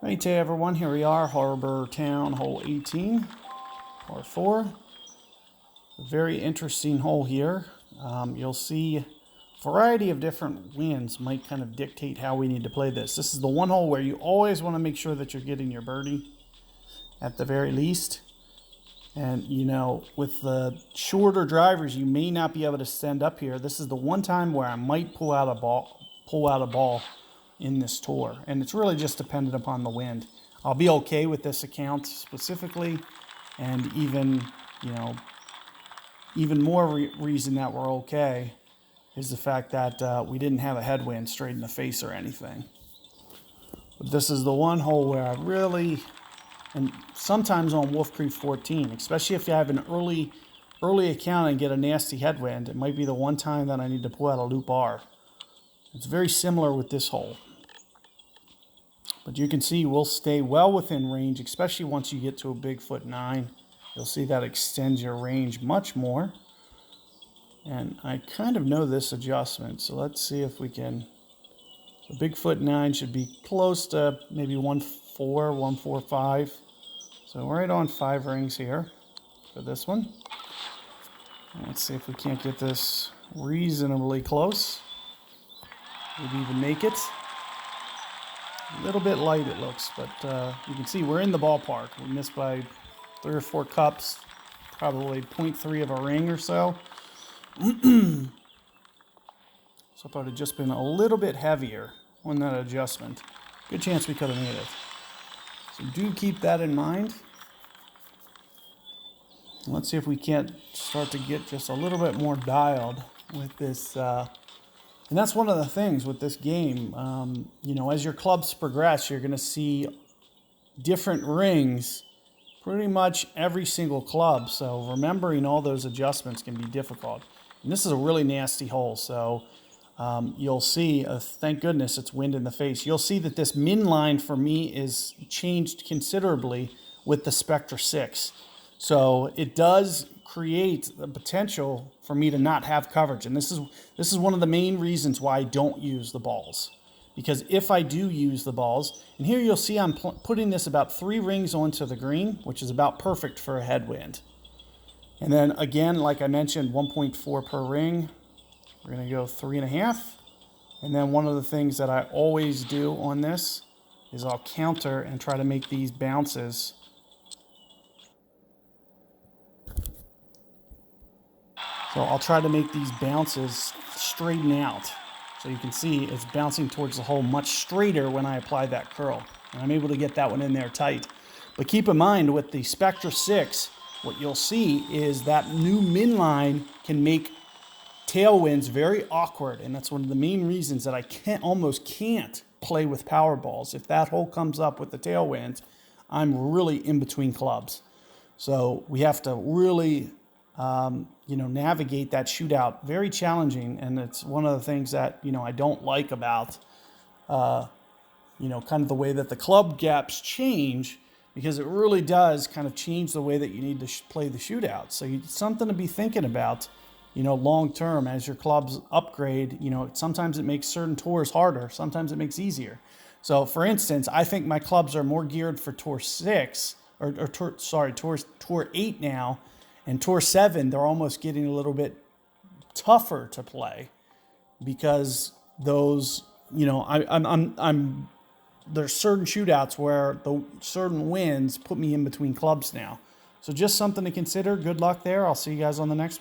Hey everyone, here we are, Harbour Town, hole 18, par 4. A very interesting hole here. You'll see a variety of different winds might kind of dictate how we need to play this. This is the one hole where you always want to make sure that you're getting your birdie at the very least. And, you know, with the shorter drivers, you may not be able to send up here. This is the one time where I might pull out a ball in this tour, and it's really just dependent upon the wind. I'll be okay with this account specifically, and even, you know, even more reason that we're okay is the fact that we didn't have a headwind straight in the face or anything. But this is the one hole where I really, and sometimes on Wolf Creek 14, especially if you have an early account and get a nasty headwind, it might be the one time that I need to pull out a loop R. It's very similar with this hole. But you can see we'll stay well within range, especially once you get to a big foot 9. You'll see that extends your range much more. And I kind of know this adjustment, so let's see if we can. So big foot 9 should be close to maybe 1.4, 1.45. So right on 5 rings here for this one. Let's see if we can't get this reasonably close. Maybe even make it. A little bit light it looks, but you can see we're in the ballpark. We missed by 3 or 4 cups, probably 0.3 of a ring or so. So I thought it had just been a little bit heavier on that adjustment. Good chance we could have made it. So do keep that in mind. Let's see if we can't start to get just a little bit more dialed with this. And that's one of the things with this game. You know, as your clubs progress, you're going to see different rings pretty much every single club. So remembering all those adjustments can be difficult. And this is a really nasty hole. So you'll see, thank goodness it's wind in the face. You'll see that this min line for me is changed considerably with the Spectra 6. So it does create the potential for me to not have coverage. And this is one of the main reasons why I don't use the balls. Because if I do use the balls, and here you'll see I'm putting this about 3 rings onto the green, which is about perfect for a headwind. And then again, like I mentioned, 1.4 per ring. We're going to go 3.5. And then one of the things that I always do on this is I'll counter and try to make these bounces. So I'll try to make these bounces straighten out. So you can see it's bouncing towards the hole much straighter when I apply that curl. And I'm able to get that one in there tight. But keep in mind with the Spectra 6, what you'll see is that new min line can make tailwinds very awkward. And that's one of the main reasons that I almost can't play with power balls. If that hole comes up with the tailwinds, I'm really in between clubs. So we have to really you know, navigate that shootout. Very challenging, and it's one of the things that, you know, I don't like about, you know, kind of the way that the club gaps change, because it really does kind of change the way that you need to play the shootout. So it's something to be thinking about, you know, long term as your clubs upgrade. You know, sometimes it makes certain tours harder, sometimes it makes easier. So for instance, I think my clubs are more geared for Tour 6, Tour 8 now. And Tour 7, they're almost getting a little bit tougher to play because those, you know, there's certain shootouts where the certain winds put me in between clubs now. So just something to consider. Good luck there. I'll see you guys on the next one.